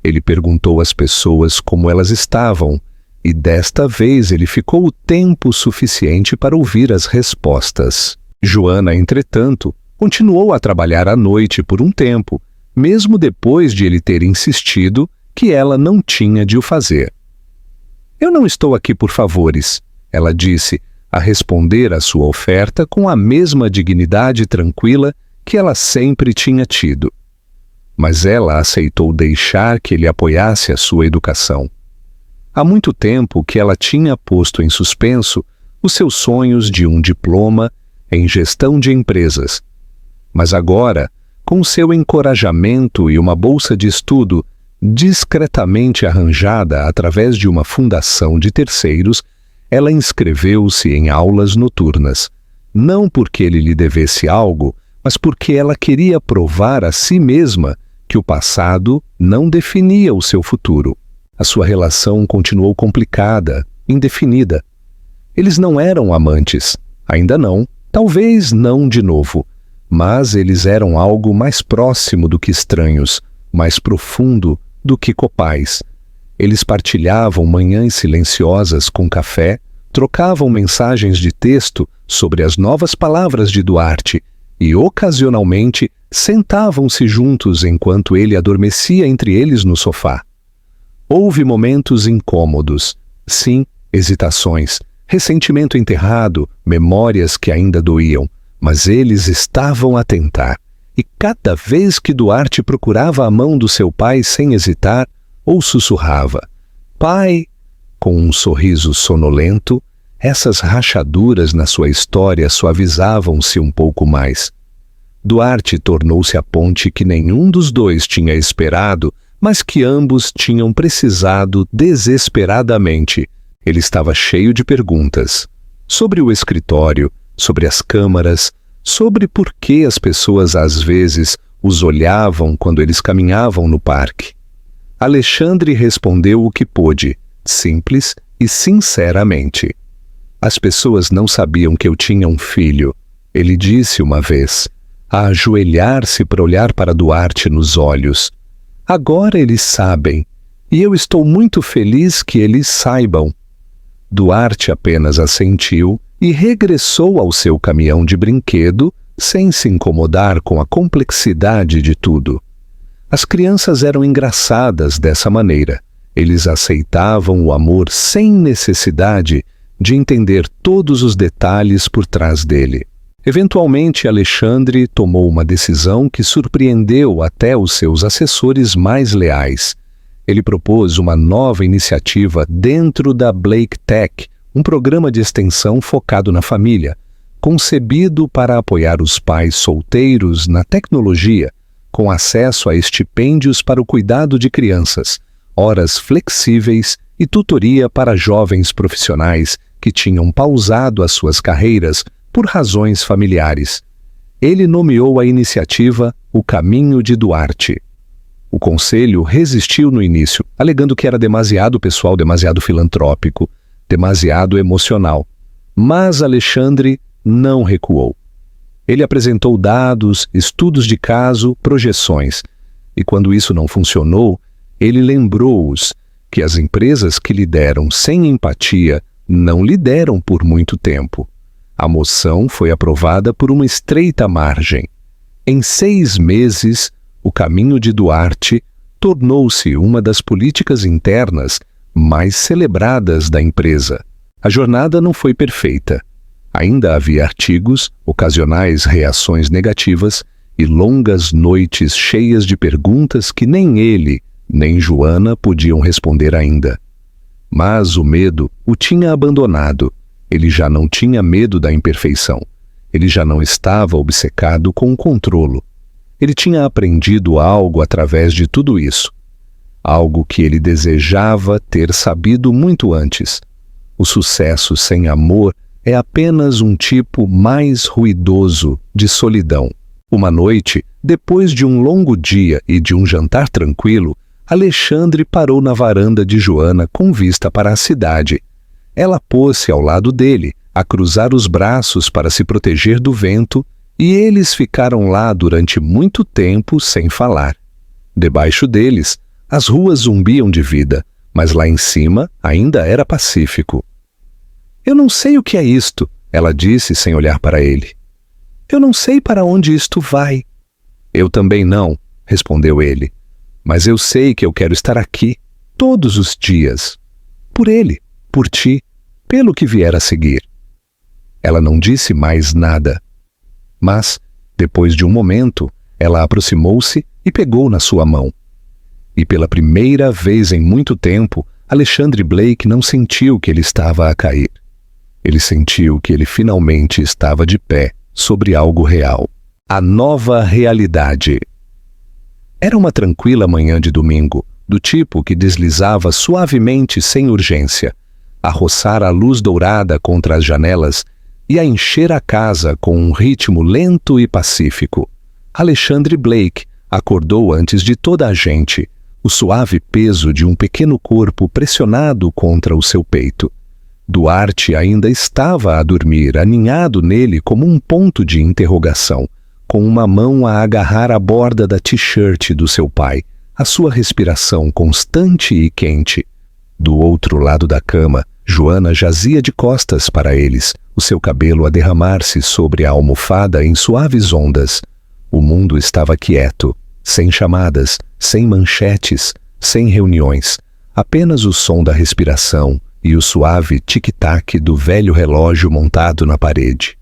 Ele perguntou às pessoas como elas estavam, e desta vez ele ficou o tempo suficiente para ouvir as respostas. Joana, entretanto, continuou a trabalhar à noite por um tempo, mesmo depois de ele ter insistido que ela não tinha de o fazer. "Eu não estou aqui por favores", ela disse, a responder à sua oferta com a mesma dignidade tranquila que ela sempre tinha tido. Mas ela aceitou deixar que ele apoiasse a sua educação. Há muito tempo que ela tinha posto em suspenso os seus sonhos de um diploma em gestão de empresas. Mas agora, com seu encorajamento e uma bolsa de estudo discretamente arranjada através de uma fundação de terceiros, ela inscreveu-se em aulas noturnas, não porque ele lhe devesse algo, mas porque ela queria provar a si mesma que o passado não definia o seu futuro. A sua relação continuou complicada, indefinida. Eles não eram amantes, ainda não, talvez não de novo, mas eles eram algo mais próximo do que estranhos, mais profundo do que copais. Eles partilhavam manhãs silenciosas com café, trocavam mensagens de texto sobre as novas palavras de Duarte e, ocasionalmente, sentavam-se juntos enquanto ele adormecia entre eles no sofá. Houve momentos incômodos, sim, hesitações, ressentimento enterrado, memórias que ainda doíam, mas eles estavam a tentar. E cada vez que Duarte procurava a mão do seu pai sem hesitar, ou sussurrava, "Pai", com um sorriso sonolento, essas rachaduras na sua história suavizavam-se um pouco mais. Duarte tornou-se a ponte que nenhum dos dois tinha esperado, mas que ambos tinham precisado desesperadamente. Ele estava cheio de perguntas. Sobre o escritório, sobre as câmaras, sobre por que as pessoas às vezes os olhavam quando eles caminhavam no parque. Alexandre respondeu o que pôde, simples e sinceramente. "As pessoas não sabiam que eu tinha um filho. Ele disse uma vez, a ajoelhar-se para olhar para Duarte nos olhos. Agora eles sabem, e eu estou muito feliz que eles saibam. Duarte apenas assentiu e regressou ao seu caminhão de brinquedo, sem se incomodar com a complexidade de tudo. As crianças eram engraçadas dessa maneira. Eles aceitavam o amor sem necessidade de entender todos os detalhes por trás dele. Eventualmente, Alexandre tomou uma decisão que surpreendeu até os seus assessores mais leais. Ele propôs uma nova iniciativa dentro da Blake Tech, um programa de extensão focado na família, concebido para apoiar os pais solteiros na tecnologia, com acesso a estipêndios para o cuidado de crianças, horas flexíveis e tutoria para jovens profissionais que tinham pausado as suas carreiras por razões familiares. Ele nomeou a iniciativa O Caminho de Duarte. O conselho resistiu no início, alegando que era demasiado pessoal, demasiado filantrópico, demasiado emocional. Mas Alexandre não recuou. Ele apresentou dados, estudos de caso, projeções. E quando isso não funcionou, ele lembrou-os que as empresas que lideram sem empatia não lideram por muito tempo. A moção foi aprovada por uma estreita margem. Em 6 meses, o Caminho de Duarte tornou-se uma das políticas internas mais celebradas da empresa. A jornada não foi perfeita. Ainda havia artigos, ocasionais reações negativas e longas noites cheias de perguntas que nem ele, nem Joana podiam responder ainda. Mas o medo o tinha abandonado. Ele já não tinha medo da imperfeição. Ele já não estava obcecado com o controlo. Ele tinha aprendido algo através de tudo isso. Algo que ele desejava ter sabido muito antes. O sucesso sem amor é apenas um tipo mais ruidoso de solidão. Uma noite, depois de um longo dia e de um jantar tranquilo, Alexandre parou na varanda de Joana com vista para a cidade. Ela pôs-se ao lado dele, a cruzar os braços para se proteger do vento, e eles ficaram lá durante muito tempo sem falar. Debaixo deles, as ruas zumbiam de vida, mas lá em cima ainda era pacífico. Eu não sei o que é isto, ela disse sem olhar para ele. Eu não sei para onde isto vai. Eu também não, respondeu ele. Mas eu sei que eu quero estar aqui, todos os dias. Por ele, por ti, pelo que vier a seguir. Ela não disse mais nada. Mas, depois de um momento, ela aproximou-se e pegou na sua mão. E pela primeira vez em muito tempo, Alexandre Blake não sentiu que ele estava a cair. Ele sentiu que ele finalmente estava de pé sobre algo real. A nova realidade. Era uma tranquila manhã de domingo, do tipo que deslizava suavemente sem urgência, a roçar a luz dourada contra as janelas e a encher a casa com um ritmo lento e pacífico. Alexandre Blake acordou antes de toda a gente, o suave peso de um pequeno corpo pressionado contra o seu peito. Duarte ainda estava a dormir, aninhado nele como um ponto de interrogação, com uma mão a agarrar a borda da t-shirt do seu pai, a sua respiração constante e quente. Do outro lado da cama, Joana jazia de costas para eles, o seu cabelo a derramar-se sobre a almofada em suaves ondas. O mundo estava quieto, sem chamadas, sem manchetes, sem reuniões, apenas o som da respiração e o suave tic-tac do velho relógio montado na parede.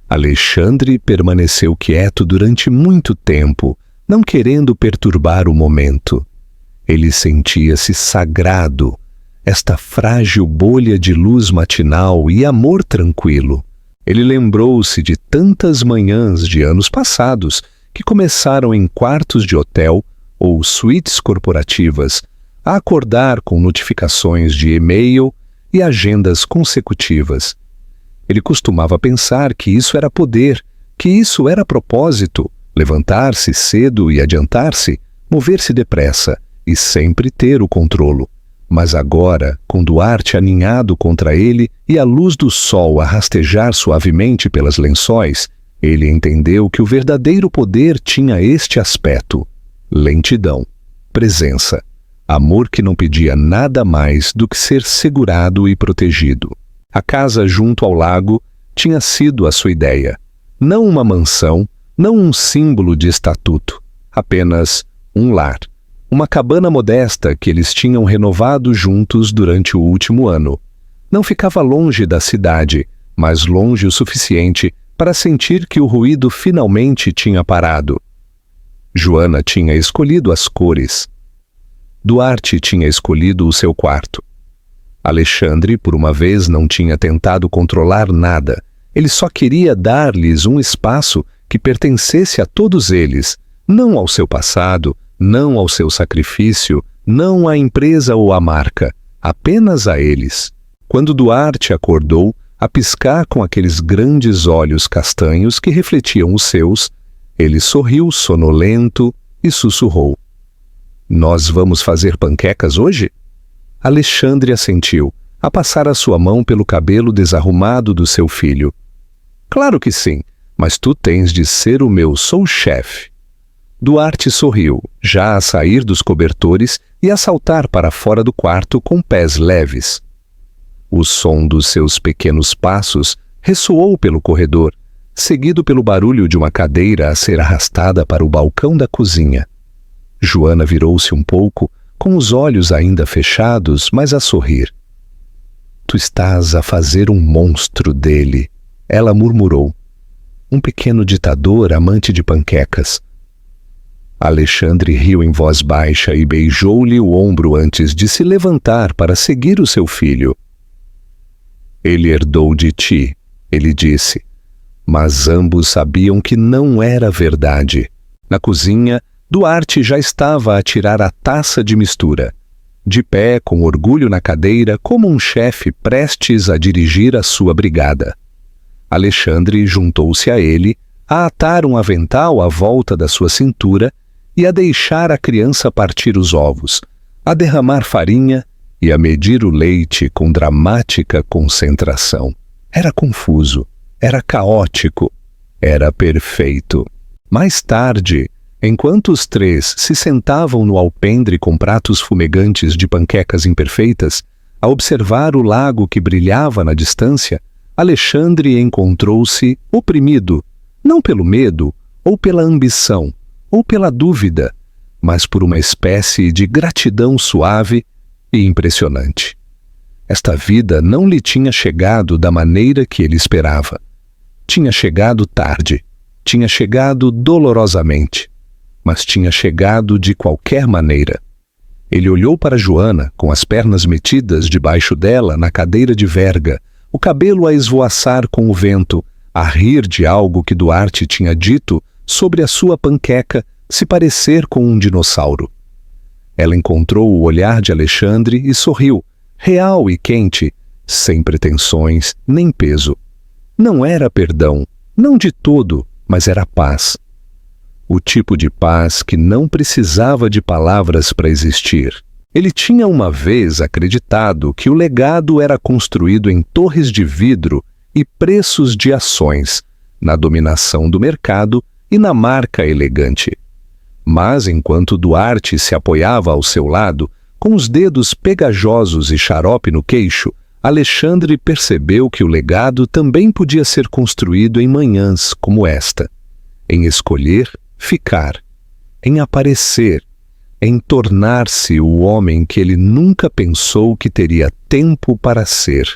Alexandre permaneceu quieto durante muito tempo, não querendo perturbar o momento. Ele sentia-se sagrado, esta frágil bolha de luz matinal e amor tranquilo. Ele lembrou-se de tantas manhãs de anos passados que começaram em quartos de hotel ou suítes corporativas, a acordar com notificações de e-mail e agendas consecutivas. Ele costumava pensar que isso era poder, que isso era propósito, levantar-se cedo e adiantar-se, mover-se depressa e sempre ter o controlo. Mas agora, com Duarte aninhado contra ele e a luz do sol a rastejar suavemente pelas lençóis, Ele entendeu que o verdadeiro poder tinha este aspecto: lentidão, presença, amor que não pedia nada mais do que ser segurado e protegido. A casa junto ao lago tinha sido a sua ideia. Não uma mansão, não um símbolo de estatuto, apenas um lar. Uma cabana modesta que eles tinham renovado juntos durante o último ano. Não ficava longe da cidade, mas longe o suficiente para sentir que o ruído finalmente tinha parado. Joana tinha escolhido as cores. Duarte tinha escolhido o seu quarto. Alexandre, por uma vez, não tinha tentado controlar nada. Ele só queria dar-lhes um espaço que pertencesse a todos eles, não ao seu passado, não ao seu sacrifício, não à empresa ou à marca, apenas a eles. Quando Duarte acordou, a piscar com aqueles grandes olhos castanhos que refletiam os seus, ele sorriu sonolento e sussurrou: "Nós vamos fazer panquecas hoje?" Alexandre assentiu, a passar a sua mão pelo cabelo desarrumado do seu filho. "Claro que sim, mas tu tens de ser o meu sous-chefe." Duarte sorriu, já a sair dos cobertores e a saltar para fora do quarto com pés leves. O som dos seus pequenos passos ressoou pelo corredor, seguido pelo barulho de uma cadeira a ser arrastada para o balcão da cozinha. Joana virou-se um pouco, com os olhos ainda fechados, mas a sorrir. "Tu estás a fazer um monstro dele", ela murmurou. "Um pequeno ditador amante de panquecas." Alexandre riu em voz baixa e beijou-lhe o ombro antes de se levantar para seguir o seu filho. "Ele herdou de ti", ele disse, mas ambos sabiam que não era verdade. Na cozinha, Duarte já estava a tirar a taça de mistura, de pé, com orgulho na cadeira, como um chefe prestes a dirigir a sua brigada. Alexandre juntou-se a ele, a atar um avental à volta da sua cintura e a deixar a criança partir os ovos, a derramar farinha e a medir o leite com dramática concentração. Era confuso, era caótico, era perfeito. Mais tarde, enquanto os três se sentavam no alpendre com pratos fumegantes de panquecas imperfeitas, a observar o lago que brilhava na distância, Alexandre encontrou-se oprimido, não pelo medo, ou pela ambição, ou pela dúvida, mas por uma espécie de gratidão suave e impressionante. Esta vida não lhe tinha chegado da maneira que ele esperava. Tinha chegado tarde, tinha chegado dolorosamente, mas tinha chegado de qualquer maneira. Ele olhou para Joana, com as pernas metidas debaixo dela na cadeira de verga, o cabelo a esvoaçar com o vento, a rir de algo que Duarte tinha dito sobre a sua panqueca se parecer com um dinossauro. Ela encontrou o olhar de Alexandre e sorriu, real e quente, sem pretensões nem peso. Não era perdão, não de todo, mas era paz. O tipo de paz que não precisava de palavras para existir. Ele tinha uma vez acreditado que o legado era construído em torres de vidro e preços de ações, na dominação do mercado e na marca elegante. Mas enquanto Duarte se apoiava ao seu lado, com os dedos pegajosos e xarope no queixo, Alexandre percebeu que o legado também podia ser construído em manhãs como esta, em escolher ficar, em aparecer, em tornar-se o homem que ele nunca pensou que teria tempo para ser.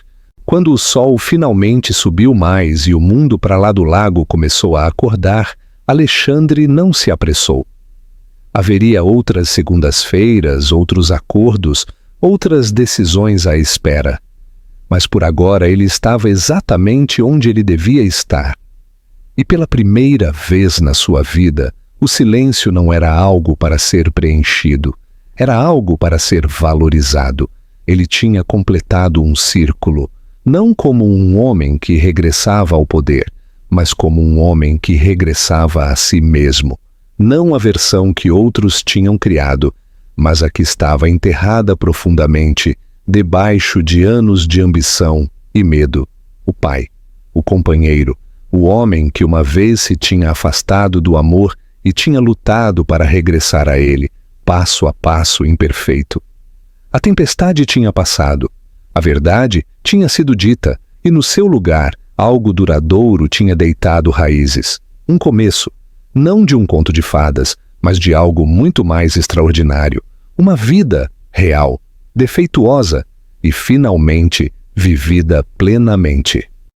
Quando o sol finalmente subiu mais e o mundo para lá do lago começou a acordar, Alexandre não se apressou. Haveria outras segundas-feiras, outros acordos, outras decisões à espera. Mas por agora ele estava exatamente onde ele devia estar. E pela primeira vez na sua vida, o silêncio não era algo para ser preenchido, era algo para ser valorizado. Ele tinha completado um círculo, não como um homem que regressava ao poder, mas como um homem que regressava a si mesmo. Não a versão que outros tinham criado, mas a que estava enterrada profundamente, debaixo de anos de ambição e medo. O pai, o companheiro, O homem que uma vez se tinha afastado do amor e tinha lutado para regressar a ele, passo a passo imperfeito. A tempestade tinha passado, a verdade tinha sido dita, e no seu lugar algo duradouro tinha deitado raízes. Um começo, não de um conto de fadas, mas de algo muito mais extraordinário. Uma vida real, defeituosa e finalmente vivida plenamente.